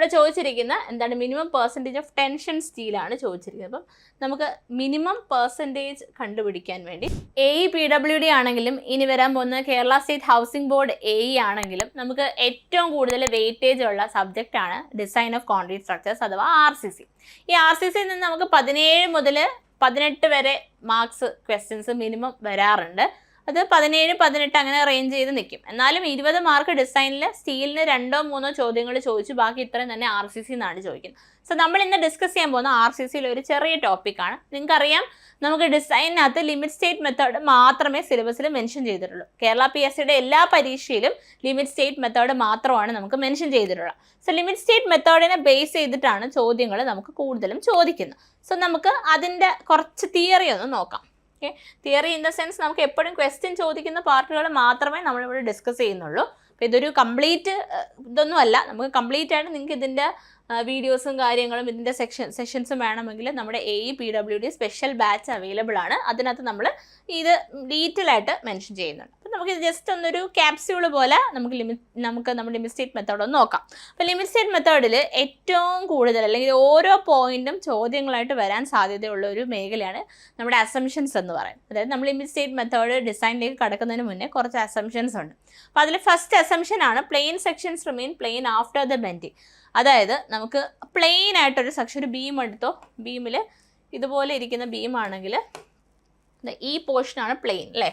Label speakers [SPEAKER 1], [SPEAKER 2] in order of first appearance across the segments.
[SPEAKER 1] ഇവിടെ ചോദിച്ചിരിക്കുന്ന എന്താണ് മിനിമം പെർസെൻറ്റേജ് ഓഫ് ടെൻഷൻ സ്റ്റീലാണ് ചോദിച്ചിരിക്കുന്നത്. അപ്പം നമുക്ക് മിനിമം പെർസെൻറ്റേജ് കണ്ടുപിടിക്കാൻ വേണ്ടി AE-PWD ആണെങ്കിലും ഇനി വരാൻ പോകുന്ന Kerala state housing board AE ആണെങ്കിലും നമുക്ക് ഏറ്റവും കൂടുതൽ വെയിറ്റേജ് ഉള്ള സബ്ജക്റ്റാണ് ഡിസൈൻ ഓഫ് കോൺക്രീറ്റ് സ്ട്രക്ചേഴ്സ് അഥവാ RCC. ഈ RCCയിൽ നിന്ന് നമുക്ക് 17 മുതൽ 18 വരെ മാർക്സ് ക്വസ്റ്റ്യൻസ് മിനിമം വരാറുണ്ട്. അത് 17, 18 അങ്ങനെ റേഞ്ച് ചെയ്ത് നിൽക്കും. എന്നാലും 20 മാർക്ക് ഡിസൈനിൽ സ്റ്റീലിന് 2-3 ചോദ്യങ്ങൾ ചോദിച്ചു, ബാക്കി ഇത്രയും തന്നെ RCC എന്നാണ് ചോദിക്കുന്നത്. സോ നമ്മൾ ഇന്ന് ഡിസ്കസ് ചെയ്യാൻ പോകുന്ന RCCയിൽ ഒരു ചെറിയ ടോപ്പിക്കാണ്. നിങ്ങൾക്കറിയാം, നമുക്ക് ഡിസൈനിനകത്ത് ലിമിറ്റ് സ്റ്റേറ്റ് മെത്തേഡ് മാത്രമേ സിലബസിൽ മെൻഷൻ ചെയ്തിട്ടുള്ളൂ. കേരള PSCയുടെ എല്ലാ പരീക്ഷയിലും ലിമിറ്റ് സ്റ്റേറ്റ് മെത്തേഡ് മാത്രമാണ് നമുക്ക് മെൻഷൻ ചെയ്തിട്ടുള്ളത്. സോ ലിമിറ്റ് സ്റ്റേറ്റ് മെത്തേഡിനെ ബേസ് ചെയ്തിട്ടാണ് ചോദ്യങ്ങൾ നമുക്ക് കൂടുതലും ചോദിക്കുന്നത്. സോ നമുക്ക് അതിൻ്റെ കുറച്ച് തിയറി ഒന്ന് നോക്കാം. Okay, theory in the sense നമുക്ക് എപ്പോഴും ക്വസ്റ്റ്യൻ ചോദിക്കുന്ന പാർട്ടുകൾ മാത്രമേ നമ്മളിവിടെ ഡിസ്കസ് ചെയ്യുന്നുള്ളൂ. അപ്പോൾ ഇതൊരു കംപ്ലീറ്റ് ഇതൊന്നുമല്ല, നമുക്ക് കംപ്ലീറ്റ് ആയിട്ട് നിങ്ങൾക്ക് ഇതിൻ്റെ വീഡിയോസും കാര്യങ്ങളും ഇതിൻ്റെ സെഷൻസും വേണമെങ്കിൽ നമ്മുടെ AE-PWD സ്പെഷ്യൽ ബാച്ച് അവൈലബിൾ ആണ്. അതിനകത്ത് നമ്മൾ ഇത് ഡീറ്റെയിൽ ആയിട്ട് മെൻഷൻ ചെയ്യുന്നുണ്ട്. അപ്പോൾ നമുക്ക് ജസ്റ്റ് ഒന്നൊരു ക്യാപ്സ്യൂൾ പോലെ നമുക്ക് നമ്മുടെ ലിമിറ്റ് സ്റ്റേറ്റ് മെത്തേഡ് ഒന്ന് നോക്കാം. അപ്പോൾ ലിമിറ്റ് സ്റ്റേറ്റ് മെത്തേഡിൽ ഏറ്റവും കൂടുതൽ അല്ലെങ്കിൽ ഓരോ പോയിന്റും ചോദ്യങ്ങളായിട്ട് വരാൻ സാധ്യതയുള്ള ഒരു മേഖലയാണ് നമ്മുടെ അസംഷൻസ് എന്ന് പറയുന്നത്. അതായത് നമ്മൾ ലിമിറ്റ് സ്റ്റേറ്റ് മെത്തേഡ് ഡിസൈനിലേക്ക് കടക്കുന്നതിന് മുന്നേ കുറച്ച് അസംഷൻസ് ഉണ്ട്. അപ്പോൾ അതിൽ ഫസ്റ്റ് അസംഷൻ ആണ് plane sections remain plane after the bending. അതായത് നമുക്ക് പ്ലെയിൻ ആയിട്ടൊരു സെക്ഷൻ, ഒരു ബീം എടുത്തോ, ബീമിൽ ഇതുപോലെ ഇരിക്കുന്ന ബീമാണെങ്കിൽ ഈ പോർഷനാണ് പ്ലെയിൻ അല്ലേ.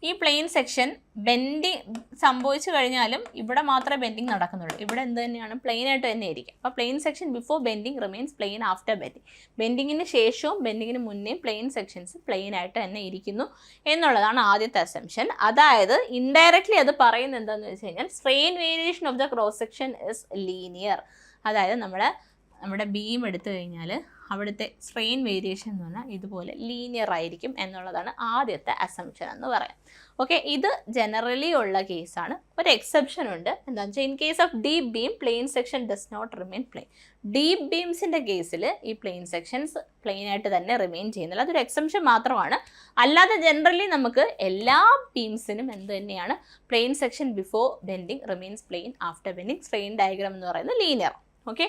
[SPEAKER 1] ഈ പ്ലെയിൻ സെക്ഷൻ ബെൻഡിങ് സംഭവിച്ചു കഴിഞ്ഞാലും ഇവിടെ മാത്രമേ ബെൻഡിങ് നടക്കുന്നുള്ളൂ. ഇവിടെ എന്ത് തന്നെയാണ്, പ്ലെയിൻ ആയിട്ട് തന്നെ ഇരിക്കും. അപ്പോൾ plain section before bending remains plain after bending. ബെൻഡിങ്ങിന് ശേഷവും ബെൻഡിങ്ങിന് മുന്നേ പ്ലെയിൻ സെക്ഷൻസ് പ്ലെയിൻ ആയിട്ട് തന്നെ ഇരിക്കുന്നു എന്നുള്ളതാണ് ആദ്യത്തെ അസംഷൻ. അതായത് ഇൻഡയറക്ട്ലി അത് പറയുന്നത് എന്താണെന്ന് വെച്ച് കഴിഞ്ഞാൽ strain variation of the cross section is linear. അതായത് നമ്മുടെ ബീം എടുത്തു കഴിഞ്ഞാൽ അവിടുത്തെ സ്ട്രെയിൻ വേരിയേഷൻ എന്ന് പറഞ്ഞാൽ ഇതുപോലെ ലീനിയർ ആയിരിക്കും എന്നുള്ളതാണ് ആദ്യത്തെ അസംഷൻ എന്ന് പറയാം. ഓക്കെ, ഇത് ജനറലി ഉള്ള കേസാണ്. ഒരു എക്സെപ്ഷൻ ഉണ്ട്. എന്താണെന്ന് വെച്ചാൽ in case of deep beam plain section does not remain plain. Deep ബീംസിൻ്റെ കേസിൽ ഈ പ്ലെയിൻ സെക്ഷൻസ് പ്ലെയിൻ ആയിട്ട് തന്നെ റിമെയിൻ ചെയ്യുന്നില്ല. അതൊരു എക്സെപ്ഷൻ മാത്രമാണ്. അല്ലാതെ ജനറലി നമുക്ക് എല്ലാ ബീംസിനും എന്ത് തന്നെയാണ്, plane section before bending remains plain after bending. Strain diagram എന്ന് പറയുന്നത് ലീനിയർ. ഓക്കെ,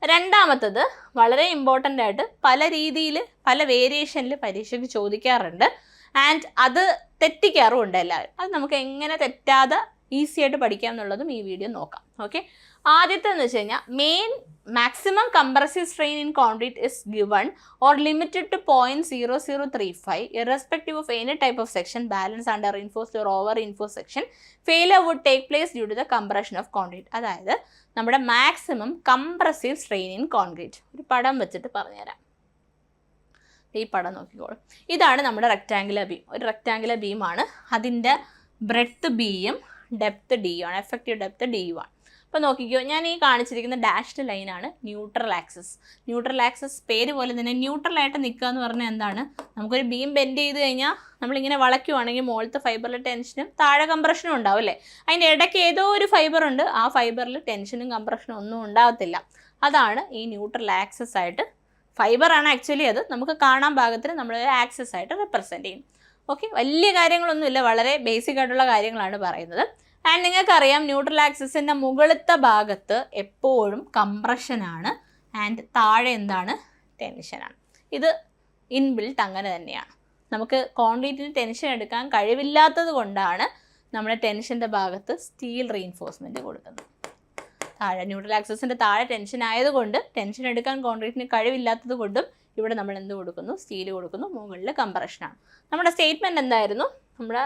[SPEAKER 1] രണ്ടാമത്തത് വളരെ ഇമ്പോർട്ടൻ്റ് ആയിട്ട് പല രീതിയിൽ പല വേരിയേഷനിൽ പരീക്ഷയ്ക്ക് ചോദിക്കാറുണ്ട്. ആൻഡ് അത് തെറ്റിക്കാറുമുണ്ട് എല്ലാവരും. അത് നമുക്ക് എങ്ങനെ തെറ്റാതെ ഈസി ആയിട്ട് പഠിക്കാം എന്നുള്ളതും ഈ വീഡിയോ നോക്കാം. ഓക്കെ, ആദ്യത്തെ എന്ന് വെച്ച് കഴിഞ്ഞാൽ maximum compressive strain in concrete is given or limited to 0.0035 irrespective of any type of section balance under reinforced or over reinforced section failure would take place due to the compression of concrete. അതായത് നമ്മുടെ maximum compressive strain in concrete. ഒരു പടം വെച്ചിട്ട് പറഞ്ഞുതരാം. ഈ പടം നോക്കിക്കോളൂ. ഇതാണ് നമ്മുടെ റെക്റ്റാങ്കുലർ ബീം. ഒരു റെക്റ്റാങ്കുലർ ബീമാണ്. അതിൻ്റെ ബ്രെഡ്ത്ത് ബിയും ഡെപ്ത്ത് ഡിയും ആണ്. എഫക്റ്റീവ് ഡെപ്ത്ത് ഡിയും ആണ്. അപ്പോൾ നോക്കിക്കോ, ഞാൻ ഈ കാണിച്ചിരിക്കുന്ന ഡാഷ്ഡ് ലൈനാണ് ന്യൂട്രൽ ആക്സിസ്. ന്യൂട്രൽ ആക്സിസ് പേര് പോലെ തന്നെ ന്യൂട്രലായിട്ട് നിൽക്കുക എന്ന് പറഞ്ഞാൽ എന്താണ്, നമുക്കൊരു ബീം ബെൻഡ് ചെയ്ത് കഴിഞ്ഞാൽ നമ്മളിങ്ങനെ വളയ്ക്കുവാണെങ്കിൽ മുകളിലത്തെ ഫൈബറിൽ ടെൻഷനും താഴെ കംപ്രഷനും ഉണ്ടാവും അല്ലേ. അതിൻ്റെ ഇടയ്ക്ക് ഏതോ ഒരു ഫൈബർ ഉണ്ട്, ആ ഫൈബറിൽ ടെൻഷനും കംപ്രഷനും ഒന്നും ഉണ്ടാകത്തില്ല. അതാണ് ഈ ന്യൂട്രൽ ആക്സിസ് ആയിട്ട്, ഫൈബറാണ് ആക്ച്വലി, അത് നമുക്ക് കാണാൻ പാകത്തിന് നമ്മൾ ആക്സിസ് ആയിട്ട് റെപ്രസെൻറ്റ് ചെയ്യും. ഓക്കെ, വലിയ കാര്യങ്ങളൊന്നുമില്ല, വളരെ ബേസിക് ആയിട്ടുള്ള കാര്യങ്ങളാണ് പറയുന്നത്. ആൻഡ് നിങ്ങൾക്കറിയാം, ന്യൂട്രൽ ആക്സിസിൻ്റെ മുകളിലത്തെ ഭാഗത്ത് എപ്പോഴും കംപ്രഷനാണ് ആൻഡ് താഴെ എന്താണ്, ടെൻഷനാണ്. ഇത് ഇൻബിൽട്ട് അങ്ങനെ തന്നെയാണ്. നമുക്ക് കോൺക്രീറ്റിന് ടെൻഷൻ എടുക്കാൻ കഴിവില്ലാത്തത് കൊണ്ടാണ് നമ്മുടെ ടെൻഷൻ്റെ ഭാഗത്ത് സ്റ്റീൽ റീൻഫോഴ്സ്മെൻറ്റ് കൊടുക്കുന്നത്. താഴെ ന്യൂട്രൽ ആക്സിസിൻ്റെ താഴെ ടെൻഷൻ ആയതുകൊണ്ട് ടെൻഷൻ എടുക്കാൻ കോൺക്രീറ്റിന് കഴിവില്ലാത്തത് കൊണ്ടും ഇവിടെ നമ്മൾ എന്ത് കൊടുക്കുന്നു, സ്റ്റീൽ കൊടുക്കുന്നു. മുകളിൽ കംപ്രഷനാണ്. നമ്മുടെ സ്റ്റേറ്റ്മെൻറ്റ് എന്തായിരുന്നു? നമ്മുടെ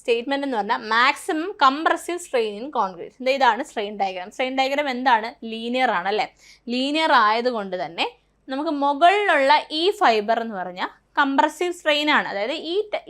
[SPEAKER 1] സ്റ്റേറ്റ്മെൻറ്റ് എന്ന് പറഞ്ഞാൽ maximum compressive strain in concrete. ഇതാണ് സ്ട്രെയിൻ ഡയഗ്രാം. സ്ട്രെയിൻ ഡയഗ്രാം എന്താണ്, ലീനിയർ ആണല്ലേ. ലീനിയർ ആയതുകൊണ്ട് തന്നെ നമുക്ക് മുകളിലുള്ള ഈ ഫൈബർ എന്ന് പറഞ്ഞാൽ കംപ്രസീവ് സ്ട്രെയിൻ ആണ്. അതായത്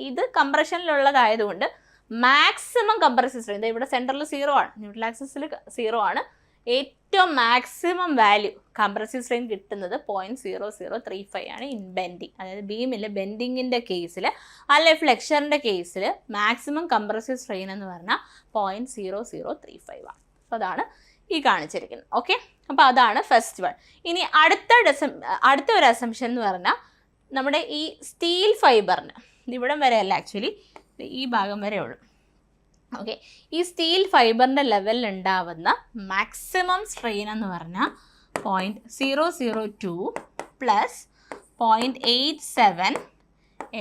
[SPEAKER 1] ഇത് കംപ്രഷനിലുള്ളതായതുകൊണ്ട് മാക്സിമം കംപ്രസീവ് സ്ട്രെയിൻ, ഇവിടെ സെൻറ്ററിൽ 0 ആണ്, ന്യൂട്രൽ ആക്സിസിൽ 0 ആണ്. ഏറ്റവും മാക്സിമം വാല്യൂ കംപ്രസീവ് സ്ട്രെയിൻ കിട്ടുന്നത് 0.0035 ആണ് ഇൻ ബെൻഡിങ്. അതായത് ബീമിൽ ബെൻഡിങ്ങിൻ്റെ കേസിൽ അല്ലെ ഫ്ലെക്ചറിൻ്റെ കേസിൽ മാക്സിമം കംപ്രസീവ് സ്ട്രെയിൻ എന്ന് പറഞ്ഞാൽ 0.0035 ആണ്. അപ്പോൾ അതാണ് ഈ കാണിച്ചിരിക്കുന്നത്. ഓക്കെ, അപ്പോൾ അതാണ് ഫസ്റ്റ് വൺ. ഇനി അടുത്ത ഒരു അസംഷൻ എന്ന് പറഞ്ഞാൽ നമ്മുടെ ഈ സ്റ്റീൽ ഫൈബറിന് ഇവിടം വരെയല്ല, ആക്ച്വലി ഈ ഭാഗം വരെ ഉള്ളൂ. ഓക്കെ, ഈ സ്റ്റീൽ ഫൈബറിൻ്റെ ലെവലിൽ ഉണ്ടാവുന്ന മാക്സിമം സ്ട്രെയിൻ എന്ന് പറഞ്ഞാൽ 0.002 പ്ലസ് 0.87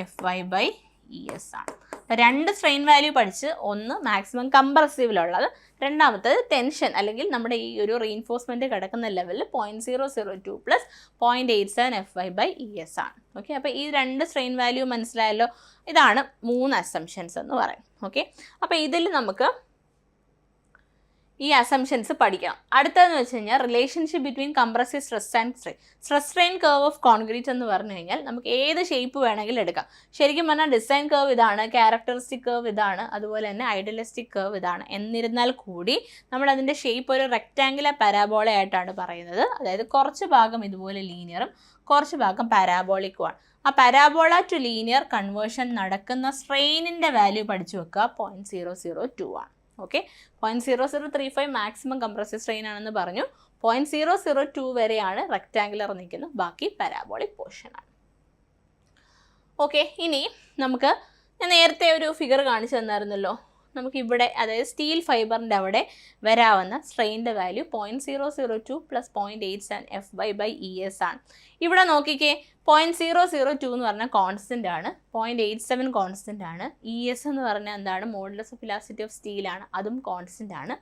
[SPEAKER 1] FY/ES ആണ്. അപ്പോൾ രണ്ട് സ്ട്രെയിൻ വാല്യൂ പഠിച്ച്, ഒന്ന് മാക്സിമം കംപ്രസീവിലുള്ളത്, രണ്ടാമത്തത് ടെൻഷൻ അല്ലെങ്കിൽ നമ്മുടെ ഈ ഒരു റീഇൻഫോഴ്സ്മെൻറ്റ് കിടക്കുന്ന ലെവലിൽ 0.002 പ്ലസ് 0.87 FY/ES ആണ്. ഓക്കെ, അപ്പോൾ ഈ രണ്ട് സ്ട്രെയിൻ വാല്യൂ മനസ്സിലായല്ലോ. ഇതാണ് 3 അസംഷൻസ് എന്ന് പറയും. ഓക്കെ, അപ്പോൾ ഇതിൽ നമുക്ക് ഈ അസംഷൻസ് പഠിക്കണം. അടുത്തതെന്ന് വെച്ച് കഴിഞ്ഞാൽ relationship between compressive stress and strain. Stress strain curve of concrete എന്ന് പറഞ്ഞു കഴിഞ്ഞാൽ നമുക്ക് ഏത് ഷേപ്പ് വേണമെങ്കിലും എടുക്കാം. ശരിക്കും പറഞ്ഞാൽ ഡിസൈൻ കർവ് ഇതാണ്, ക്യാരക്ടറിസ്റ്റിക് കർവ് ഇതാണ്, അതുപോലെ തന്നെ ഐഡിയലിസ്റ്റിക് കർവ് ഇതാണ്. എന്നിരുന്നാൽ കൂടി നമ്മൾ അതിൻ്റെ ഷേപ്പ് ഒരു റെക്റ്റാങ്കുലർ പരാബോള ആയിട്ടാണ് പറയുന്നത്. അതായത് കുറച്ച് ഭാഗം ഇതുപോലെ ലീനിയറും കുറച്ച് ഭാഗം പാരാബോളിക്കുമാണ്. ആ പാരാബോള ടു ലീനിയർ കൺവേർഷൻ നടക്കുന്ന സ്ട്രെയിനിൻ്റെ വാല്യൂ പഠിച്ചു വെക്കുക, 0.002 ആണ്. ഓക്കെ, 0.0035 മാക്സിമം കംപ്രസീവ് സ്ട്രെയിൻ ആണെന്ന് പറഞ്ഞു. 0.002 വരെയാണ് റെക്റ്റാങ്കുലർ നിൽക്കുന്നത്, ബാക്കി പാരാബോളിക് പോർഷൻ ആണ്. ഓക്കെ, ഇനി നമുക്ക് ഞാൻ നേരത്തെ ഒരു ഫിഗർ കാണിച്ചു തന്നായിരുന്നല്ലോ. നമുക്കിവിടെ അതായത് സ്റ്റീൽ ഫൈബറിൻ്റെ അവിടെ വരാവുന്ന സ്ട്രെയിനിൻ്റെ വാല്യൂ 0.002 പ്ലസ് 0.87 FY/ES ആണ്. ഇവിടെ നോക്കിക്കേ, 0.002 എന്ന് പറഞ്ഞാൽ കോൺസ്റ്റൻ്റ് ആണ്, 0.87 കോൺസ്റ്റൻ്റ് ആണ്. ES എന്ന് പറഞ്ഞാൽ എന്താണ്? മോഡുലസ് ഓഫ് ഇലാസ്റ്റിസിറ്റി ഓഫ് സ്റ്റീലാണ്, അതും കോൺസ്റ്റൻ്റ് ആണ്.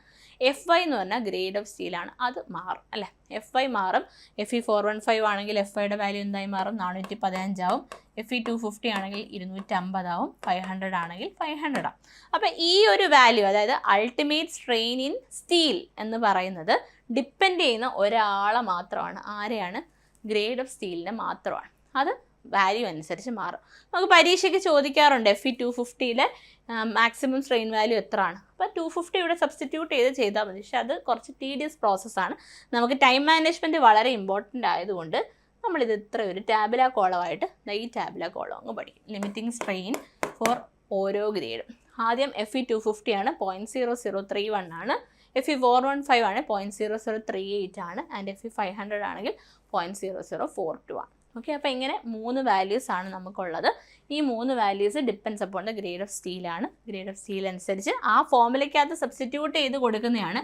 [SPEAKER 1] FY എന്ന് പറഞ്ഞാൽ ഗ്രേഡ് ഓഫ് സ്റ്റീലാണ്, അത് മാറും അല്ലേ. FY മാറും. Fe415 ആണെങ്കിൽ FYയുടെ വാല്യൂ എന്തായി മാറും? 415 ആവും. Fe250 ആണെങ്കിൽ 250 ആവും. 500 ആണെങ്കിൽ 500 ആവും. അപ്പോൾ ഈ ഒരു വാല്യൂ, അതായത് അൾട്ടിമേറ്റ് സ്ട്രെയിൻ ഇൻ സ്റ്റീൽ എന്ന് പറയുന്നത് ഡിപ്പെൻഡ് ചെയ്യുന്ന ഒരാളെ മാത്രമാണ്. ആരെയാണ്? ഗ്രേഡ് ഓഫ് സ്റ്റീലിനെ മാത്രമാണ്. അത് വാല്യൂ അനുസരിച്ച് മാറും. നമുക്ക് പരീക്ഷയ്ക്ക് ചോദിക്കാറുണ്ട് Fe250യിലെ മാക്സിമം സ്ട്രെയിൻ വാല്യൂ എത്ര ആണ്. അപ്പോൾ 250 ഇവിടെ സബ്സ്റ്റിറ്റ്യൂട്ട് ചെയ്താൽ മതി. പക്ഷേ അത് കുറച്ച് ടീഡിയസ് പ്രോസസ്സാണ്. നമുക്ക് ടൈം മാനേജ്മെൻറ്റ് വളരെ ഇമ്പോർട്ടൻ്റ് ആയതുകൊണ്ട് നമ്മളിത് ഇത്ര ഒരു ടാബുല കോളമായിട്ട് ഈ ടാബുല കോളം അങ്ങ് പഠിക്കും. ലിമിറ്റിംഗ് സ്ട്രെയിൻ ഫോർ ഓരോ ഗ്രേഡും. ആദ്യം Fe250 ആണ്, 0.0031 ആണ്. Fe415 ആണ്, 0.0038 ആണ്. ആൻഡ് Fe500 ആണെങ്കിൽ 0.0042 ആണ്. ഓക്കെ, അപ്പോൾ ഇങ്ങനെ 3 വാല്യൂസ് ആണ് നമുക്കുള്ളത്. ഈ 3 values depends upon the grade of സ്റ്റീലാണ്. ഗ്രേഡ് ഓഫ് സ്റ്റീൽ അനുസരിച്ച് ആ ഫോമുലയ്ക്കകത്ത് സബ്സ്റ്റിറ്റ്യൂട്ട് ചെയ്ത് കൊടുക്കുന്നതാണ്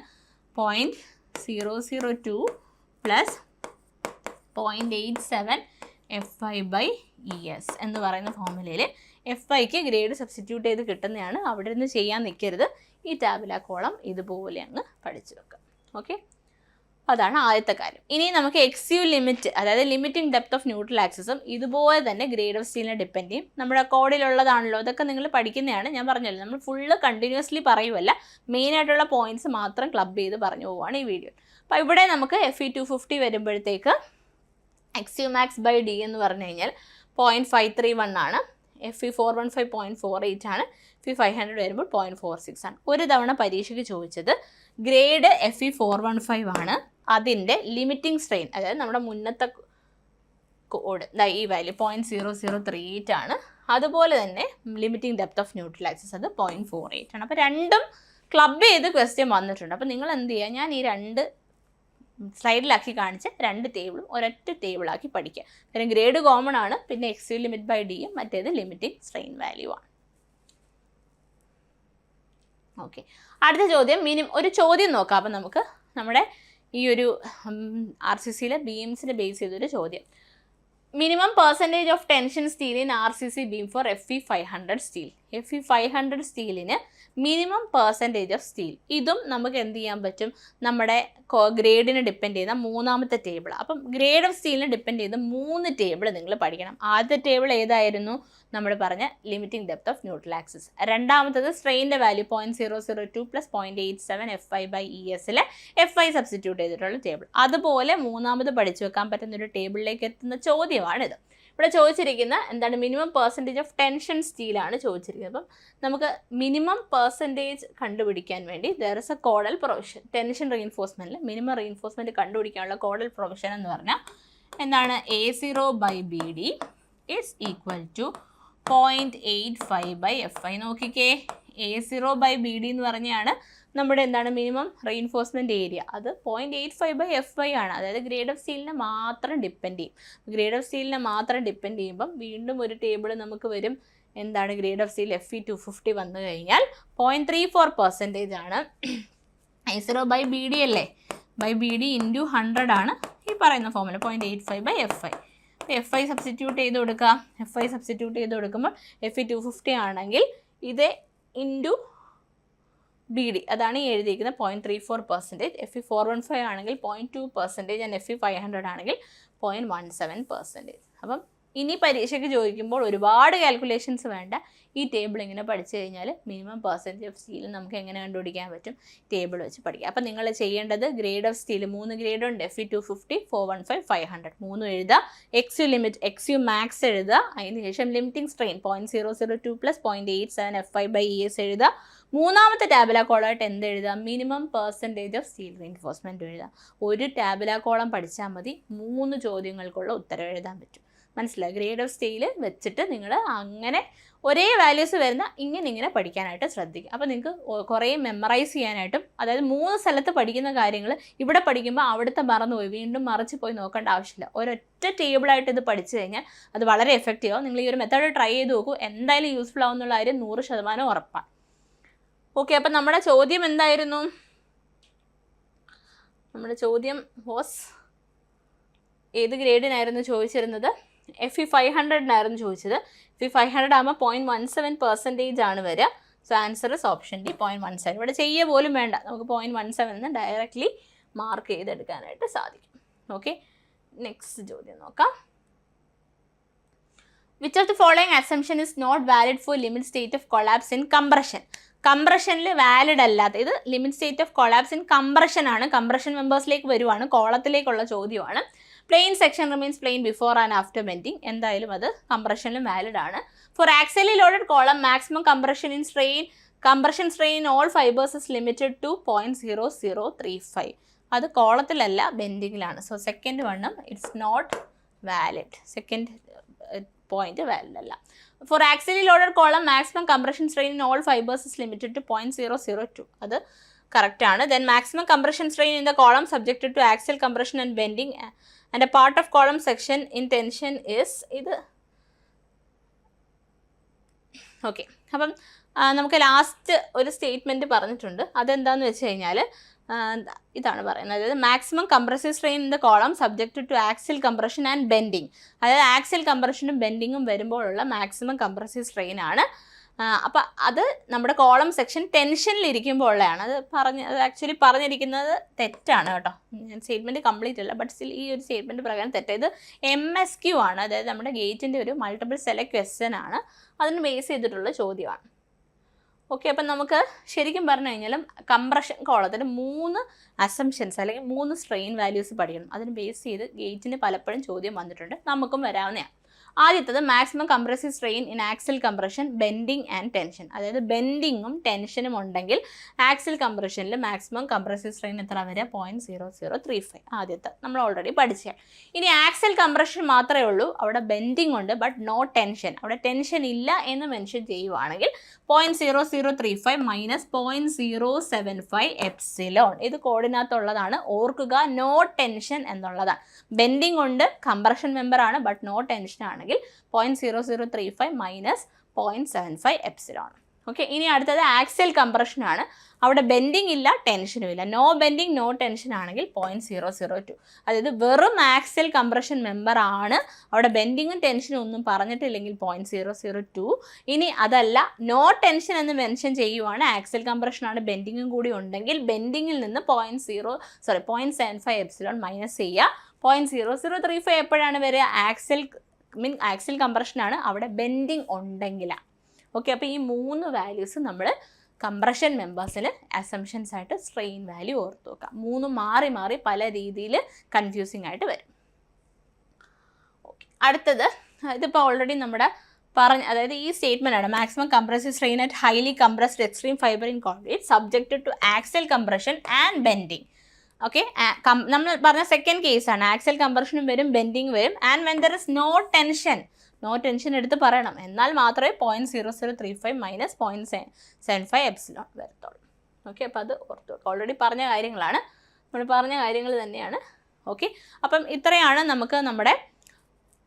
[SPEAKER 1] 0.002 പ്ലസ് 0.87 FY/ES എന്ന് പറയുന്ന ഫോമുലയിൽ FYക്ക് ഗ്രേഡ് സബ്സ്റ്റിറ്റ്യൂട്ട് ചെയ്ത് കിട്ടുന്നതാണ്. അവിടെ നിന്ന് ചെയ്യാൻ നിൽക്കരുത്. ഈ ടാബുല കോളം ഇതുപോലെ അങ്ങ് പഠിച്ചു വെക്കുക. ഓക്കെ, അതാണ് ആദ്യത്തെ കാര്യം. ഇനി നമുക്ക് XU ലിമിറ്റ്, അതായത് ലിമിറ്റിംഗ് ഡെപ്ത് ഓഫ് ന്യൂട്രൽ ആക്സിസും ഇതുപോലെ തന്നെ ഗ്രേഡ് ഓഫ് സ്റ്റീലിനെ ഡിപ്പെൻഡ് ചെയ്യും. നമ്മുടെ കോഡിലുള്ളതാണല്ലോ, ഇതൊക്കെ നിങ്ങൾ പഠിക്കുന്നതാണ്. ഞാൻ പറഞ്ഞല്ലോ, നമ്മൾ ഫുള്ള് കണ്ടിന്യൂസ്ലി പറയുമല്ല, മെയിനായിട്ടുള്ള പോയിന്റ്സ് മാത്രം ക്ലബ് ചെയ്ത് പറഞ്ഞു പോവുകയാണ് ഈ വീഡിയോ. അപ്പോൾ ഇവിടെ നമുക്ക് Fe250 വരുമ്പോഴത്തേക്ക് XU max/D എന്ന് പറഞ്ഞു കഴിഞ്ഞാൽ 0.531 ആണ്. Fe415 0.48 ആണ്. Fe500 വരുമ്പോൾ 0.46 ആണ്. ഒരു തവണ പരീക്ഷയ്ക്ക് ചോദിച്ചത് ഗ്രേഡ് Fe415 ആണ്. അതിൻ്റെ ലിമിറ്റിംഗ് സ്ട്രെയിൻ, അതായത് നമ്മുടെ മുന്നത്തെ കോഡ് ഈ വാല്യൂ 0.0038 ആണ്. അതുപോലെ തന്നെ limiting depth of neutral axis അത് 0.48 ആണ്. അപ്പോൾ രണ്ടും ക്ലബ് ചെയ്ത് ക്വസ്റ്റ്യൻ വന്നിട്ടുണ്ട്. അപ്പോൾ നിങ്ങൾ എന്ത് ചെയ്യുക, ഞാൻ ഈ 2 സ്ലൈഡിലാക്കി കാണിച്ച് 2 ടേബിളും ഒരൊറ്റ ടേബിളാക്കി പഠിക്കുക. കാരണം ഗ്രേഡ് കോമൺ ആണ്, പിന്നെ XU limit/D യും മറ്റേത് ലിമിറ്റിംഗ് സ്ട്രെയിൻ വാല്യൂ ആണ്. ഓക്കെ, അടുത്ത ചോദ്യം ഒരു ചോദ്യം നോക്കാം. അപ്പം നമുക്ക് നമ്മുടെ ഈ ഒരു RCCയിലെ ബീംസിനെ ബേസ് ചെയ്തൊരു ചോദ്യം. Minimum percentage of tension steel in RCC beam for Fe500 steel. Fe500 സ്റ്റീലിന് മിനിമം പെർസെൻറ്റേജ് ഓഫ് സ്റ്റീൽ. ഇതും നമുക്ക് എന്ത് ചെയ്യാൻ പറ്റും? നമ്മുടെ ഗ്രേഡിനെ ഡിപ്പെൻഡ് ചെയ്യുന്ന 3ാമത്തെ ടേബിൾ. അപ്പം ഗ്രേഡ് ഓഫ് സ്റ്റീലിനെ ഡിപ്പെൻഡ് ചെയ്ത് 3 ടേബിൾ നിങ്ങൾ പഠിക്കണം. ആദ്യത്തെ ടേബിൾ ഏതായിരുന്നു? നമ്മൾ പറഞ്ഞ limiting depth of neutral axis. രണ്ടാമത്തത് സ്ട്രെയിൻ്റെ വാല്യൂ 0.002 പ്ലസ് 0.87 FY/ESലെ FY സബ്സ്റ്റിറ്റ്യൂട്ട് ചെയ്തിട്ടുള്ള ടേബിൾ. അതുപോലെ 3ാമത് പഠിച്ചു വെക്കാൻ പറ്റുന്ന ഒരു ടേബിളിലേക്ക് എത്തുന്ന ചോദ്യമാണിത്. ഇവിടെ ചോദിച്ചിരിക്കുന്ന എന്താണ്? മിനിമം പെർസെൻറ്റേജ് ഓഫ് ടെൻഷൻ സ്റ്റീലാണ് ചോദിച്ചിരിക്കുന്നത്. അപ്പം നമുക്ക് മിനിമം പെർസെൻറ്റേജ് കണ്ടുപിടിക്കാൻ വേണ്ടി there is a codal provision. Tension റീഇൻഫോഴ്സ്മെൻറ്റിൽ മിനിമം റീഇൻഫോഴ്സ്മെൻറ്റ് കണ്ടുപിടിക്കാനുള്ള കോഡൽ പ്രൊവിഷൻ എന്ന് പറഞ്ഞാൽ എന്താണ്? A0/BD is equal to 0.85/FI. നോക്കിക്കേ, A0/BD എന്ന് പറഞ്ഞാണ് നമ്മുടെ എന്താണ് മിനിമം റീഇൻഫോഴ്സ്മെൻറ്റ് ഏരിയ. അത് 0.85/FI ആണ്. അതായത് ഗ്രേഡ് ഓഫ് സ്റ്റീലിനെ മാത്രം ഡിപ്പെൻഡ് ചെയ്യും. ഗ്രേഡ് ഓഫ് സ്റ്റീലിനെ മാത്രം ഡിപ്പെൻഡ് ചെയ്യുമ്പം വീണ്ടും ഒരു ടേബിൾ നമുക്ക് വരും. എന്താണ് ഗ്രേഡ് ഓഫ് സ്റ്റീൽ? Fe250 വന്നു കഴിഞ്ഞാൽ 0.34% ആണ്. A0/BD അല്ലേ, BD × 100 ആണ് ഈ പറയുന്ന ഫോമുല 0.85/Fi. Fi സബ്സ്റ്റിറ്റ്യൂട്ട് ചെയ്ത് കൊടുക്കുക. Fi സബ്സ്റ്റിറ്റ്യൂട്ട് ചെയ്ത് കൊടുക്കുമ്പോൾ Fe 250 ആണെങ്കിൽ ഇത് ഇൻറ്റു BD അതാണ് ഈ എഴുതിയിരിക്കുന്നത് 0.34%. Fe 415 ആണെങ്കിൽ 0.2% ആൻഡ് Fe 500 ആണെങ്കിൽ 0.17%. അപ്പം ഇനി പരീക്ഷയ്ക്ക് ചോദിക്കുമ്പോൾ ഒരുപാട് കാൽക്കുലേഷൻസ് വേണ്ട. ഈ ടേബിൾ ഇങ്ങനെ പഠിച്ചു കഴിഞ്ഞാൽ മിനിമം പെർസെൻറ്റേജ് ഓഫ് സ്റ്റീൽ നമുക്ക് എങ്ങനെ കണ്ടുപിടിക്കാൻ പറ്റും, ടേബിൾ വെച്ച് പഠിക്കുക. അപ്പം നിങ്ങൾ ചെയ്യേണ്ടത് ഗ്രേഡ് ഓഫ് സ്റ്റീൽ 3 ഗ്രേഡ് ഉണ്ട്. Fe 250, 415, 500 3 എഴുതുക. XU ലിമിറ്റ്, XU മാക്സ് എഴുതുക. അതിനുശേഷം ലിമിറ്റിംഗ് സ്ട്രെയിൻ 0.002 + 0.87 Fi/ES എഴുതുക. മൂന്നാമത്തെ ടാബുല കോളമായിട്ട് എന്ത് എഴുതുക, minimum percentage of steel reinforcement എഴുതുക. ഒരു ടാബുല കോളം പഠിച്ചാൽ മതി 3 ചോദ്യങ്ങൾക്കുള്ള ഉത്തരം എഴുതാൻ പറ്റും. മനസ്സിലായി? ഗ്രേഡ് ഓഫ് സ്റ്റീൽ വെച്ചിട്ട് നിങ്ങൾ അങ്ങനെ ഒരേ വാല്യൂസ് വരുന്ന ഇങ്ങനെ പഠിക്കാനായിട്ട് ശ്രദ്ധിക്കുക. അപ്പോൾ നിങ്ങൾക്ക് കുറേ മെമ്മറൈസ് ചെയ്യാനായിട്ടും, അതായത് 3 സ്ഥലത്ത് പഠിക്കുന്ന കാര്യങ്ങൾ ഇവിടെ പഠിക്കുമ്പോൾ അവിടുത്തെ മറന്നുപോയി വീണ്ടും മറിച്ച് പോയി നോക്കേണ്ട ആവശ്യമില്ല. ഒരൊറ്റ ടേബിളായിട്ട് ഇത് പഠിച്ചു കഴിഞ്ഞാൽ അത് വളരെ എഫക്റ്റീവ് ആവും. നിങ്ങൾ ഈ ഒരു മെത്തേഡ് ട്രൈ ചെയ്ത് നോക്കൂ, എന്തായാലും യൂസ്ഫുൾ ആവുന്നുള്ള കാര്യം 100% ഉറപ്പാണ്. ഓക്കെ, അപ്പം നമ്മുടെ ചോദ്യം എന്തായിരുന്നു? നമ്മുടെ ചോദ്യം വാസ് ഏത് ഗ്രേഡിനായിരുന്നു ചോദിച്ചിരുന്നത്? Fe 500 ചോദിച്ചത്. Fe 500 ആകുമ്പോൾ 0.17% ആണ് വരിക. So answer is option D 0.17. ഇവിടെ ചെയ്യുക പോലും വേണ്ട, നമുക്ക് 0.17 എന്ന് ഡയറക്റ്റ്ലി മാർക്ക് ചെയ്തെടുക്കാനായിട്ട് സാധിക്കും. ഓക്കെ, നെക്സ്റ്റ് ചോദ്യം നോക്കാം. Which of the following assumption is not valid for limit state of collapse in compression? കംപ്രഷനിൽ വാലിഡ് അല്ലാത്ത, ഇത് limit state of collapse in compression ആണ്. കംപ്രഷൻ മെമ്പേഴ്സിലേക്ക് വരുവാണ്, കോളത്തിലേക്കുള്ള ചോദ്യമാണ്. Plain section remains plain before and after bending, എന്തായാലും അത് കംപ്രഷനിലും വാലിഡ് ആണ്. For axially loaded column maximum compression strain in all fibres is limited to 0.0035. അത് കോളത്തിലല്ല, ബെൻഡിങ്ങിലാണ്. സോ സെക്കൻഡ് വണ്ണം it's not valid. Second point valid അല്ല. For axially loaded column maximum compression strain in all fibres is limited to 0.002. അത് correct ആണ്. Then maximum compression strain in the column subjected to axial compression and bending and a part of column section in tension is, ഇത് okay. അപ്പം നമുക്ക് last ഒരു statement പറഞ്ഞിട്ടുണ്ട്. അതെന്താണെന്ന് വെച്ച് കഴിഞ്ഞാൽ ഇതാണ് പറയുന്നത്, അതായത് maximum compressive strain in the column subjected to axial compression and bending. അതായത് ആക്സിയൽ കംപ്രഷനും ബെൻഡിങ്ങും വരുമ്പോഴുള്ള മാക്സിമം കംപ്രസീവ് സ്ട്രെയിൻ ആണ്. അപ്പം അത് നമ്മുടെ കോളം സെക്ഷൻ ടെൻഷനിലിരിക്കുമ്പോൾ ഉള്ളതാണ്. അത് ആക്ച്വലി പറഞ്ഞിരിക്കുന്നത് തെറ്റാണ് കേട്ടോ. ഞാൻ സ്റ്റേറ്റ്മെൻറ്റ് കംപ്ലീറ്റ് അല്ല, ബട്ട് സ്റ്റിൽ ഈ ഒരു സ്റ്റേറ്റ്മെൻറ്റ് പ്രകാരം തെറ്റ്. ഇത് MSQ ആണ്, അതായത് നമ്മുടെ ഗേറ്റിൻ്റെ ഒരു മൾട്ടിപ്പിൾ സെലക്ട് ക്വസ്റ്റ്യൻ ആണ്. അതിന് ബേസ് ചെയ്തിട്ടുള്ള ചോദ്യമാണ്. ഓക്കെ, അപ്പം നമുക്ക് ശരിക്കും പറഞ്ഞു കഴിഞ്ഞാലും കംപ്രഷൻ കോളത്തിൽ 3 അസംഷൻസ് അല്ലെങ്കിൽ 3 സ്ട്രെയിൻ വാല്യൂസ് പഠിക്കണം. അതിന് ബേസ് ചെയ്ത് ഗേറ്റിന് പലപ്പോഴും ചോദ്യം വന്നിട്ടുണ്ട്, നമുക്കും വരാവുന്നതാണ്. ആദ്യത്തത് maximum compressive strain in axial compression, bending and tension. അതായത് ബെൻഡിങ്ങും ടെൻഷനും ഉണ്ടെങ്കിൽ ആക്സിയൽ കംപ്രഷനിൽ മാക്സിമം കംപ്രസീവ് സ്ട്രെയിൻ എത്ര വരിക? 0.0035. ആദ്യത്തെ നമ്മൾ ഓൾറെഡി പഠിച്ചതാണ്. ഇനി ആക്സിയൽ കംപ്രഷൻ മാത്രമേ ഉള്ളൂ, അവിടെ ബെൻഡിങ് ഉണ്ട് ബട്ട് നോ ടെൻഷൻ. അവിടെ ടെൻഷൻ ഇല്ല എന്ന് മെൻഷൻ ചെയ്യുവാണെങ്കിൽ 0.0035 മൈനസ് 0.075 എപ്സിലോൺ. ഇത് കോഡിനകത്തുള്ളതാണ്, ഓർക്കുക. നോ ടെൻഷൻ എന്നുള്ളതാണ്. ബെൻഡിങ് ഉണ്ട്, കംപ്രഷൻ മെമ്പറാണ്, ബട്ട് നോ ടെൻഷൻ ആണ്. 0.0035 മൈനസ് 0.75 എപ്സിലോൺ. ഓക്കെ, ഇനി അടുത്തത് ആക്സിയൽ കംപ്രഷൻ ആണ്. അവിടെ ബെൻഡിങ് ഇല്ല, ടെൻഷനും ഇല്ല. നോ ബെൻഡിങ് നോ ടെൻഷൻ ആണെങ്കിൽ 0.002. അതായത് വെറും ആക്സിയൽ കംപ്രഷൻ മെമ്പർ ആണ്, അവിടെ ബെൻഡിങ്ങും ടെൻഷനും ഒന്നും പറഞ്ഞിട്ടില്ലെങ്കിൽ 0.002. ഇനി അതല്ല, നോ ടെൻഷൻ എന്ന് മെൻഷൻ ചെയ്യുവാണ്, ആക്സിയൽ കംപ്രഷൻ ആണ്, ബെൻഡിങ്ങും കൂടി ഉണ്ടെങ്കിൽ ബെൻഡിങ്ങിൽ നിന്ന് 0.75 എപ്സിലോൺ മൈനസ് ചെയ്യുക. 0.0035 എപ്പോഴാണ് വരിക? ആക്സിയൽ കംപ്രഷനാണ്, അവിടെ ബെൻഡിങ് ഉണ്ടെങ്കിലാണ്. ഓക്കെ, അപ്പോൾ ഈ 3 വാല്യൂസ് നമ്മൾ കംപ്രഷൻ മെമ്പേഴ്സിൽ അസംഷൻസ് ആയിട്ട് സ്ട്രെയിൻ വാല്യൂ ഓർത്ത് വെക്കാം. 3 മാറി മാറി പല രീതിയിൽ കൺഫ്യൂസിങ് ആയിട്ട് വരും. ഓക്കെ, അടുത്തത് ഇതിപ്പോൾ ഓൾറെഡി നമ്മുടെ അതായത് ഈ സ്റ്റേറ്റ്മെൻ്റ് ആണ്. Maximum compressive strain at highly compressed extreme fibre in concrete subjected to axial compression and bending. Okay, നമ്മൾ പറഞ്ഞ സെക്കൻഡ് കേസാണ്. ആക്സിയൽ കംപ്രഷനും വരും, ബെൻഡിങ് വരും. And when there is no tension എടുത്ത് പറയണം, എന്നാൽ മാത്രമേ 0.0035 മൈനസ് 0.75 എപ്സിലോൺ വരത്തുള്ളൂ. ഓക്കെ, അപ്പോൾ അത് ഓർത്ത് ഓൾറെഡി പറഞ്ഞ കാര്യങ്ങളാണ്, നമ്മൾ പറഞ്ഞ കാര്യങ്ങൾ തന്നെയാണ്. ഓക്കെ, അപ്പം ഇത്രയാണ് നമുക്ക് നമ്മുടെ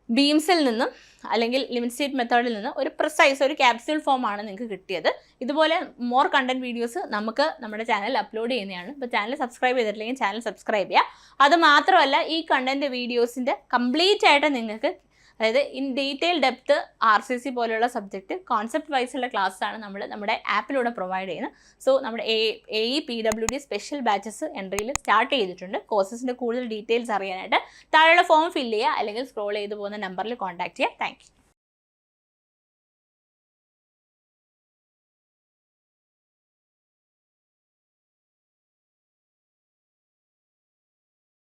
[SPEAKER 1] ബീംസിൽ നിന്നും അല്ലെങ്കിൽ ലിമിറ്റ് സ്റ്റേറ്റ് മെത്തേഡിൽ നിന്ന് ഒരു പ്രിസൈസ് ഒരു ക്യാപ്സ്യൂൾ ഫോമാണ് നിങ്ങൾക്ക് കിട്ടിയത്. ഇതുപോലെ മോർ കണ്ടന്റ് വീഡിയോസ് നമുക്ക് നമ്മുടെ ചാനലിൽ അപ്ലോഡ് ചെയ്യുന്നതാണ്. ഇപ്പോൾ ചാനൽ സബ്സ്ക്രൈബ് ചെയ്തിട്ടില്ലെങ്കിൽ ചാനൽ സബ്സ്ക്രൈബ് ചെയ്യുക. അത് മാത്രമല്ല ഈ കണ്ടന്റ് വീഡിയോസിൻ്റെ കംപ്ലീറ്റ് ആയിട്ട് നിങ്ങൾക്ക്, അതായത് ഇൻ ഡീറ്റെയിൽ ഡെപ്ത് RCC പോലെയുള്ള സബ്ജക്റ്റ് കോൺസെപ്റ്റ് വൈസുള്ള ക്ലാസ്സാണ് നമ്മൾ നമ്മുടെ ആപ്പിലൂടെ പ്രൊവൈഡ് ചെയ്യുന്നത്. സോ നമ്മുടെ AE PWD സ്പെഷ്യൽ ബാച്ചസ് എൻട്രിയിൽ സ്റ്റാർട്ട് ചെയ്തിട്ടുണ്ട്. കോഴ്സസിൻ്റെ കൂടുതൽ ഡീറ്റെയിൽസ് അറിയാനായിട്ട് താഴെയുള്ള ഫോം ഫില്ല് ചെയ്യുക അല്ലെങ്കിൽ സ്ക്രോൾ ചെയ്ത് പോകുന്ന നമ്പറിൽ കോൺടാക്ട് ചെയ്യുക. Thank you.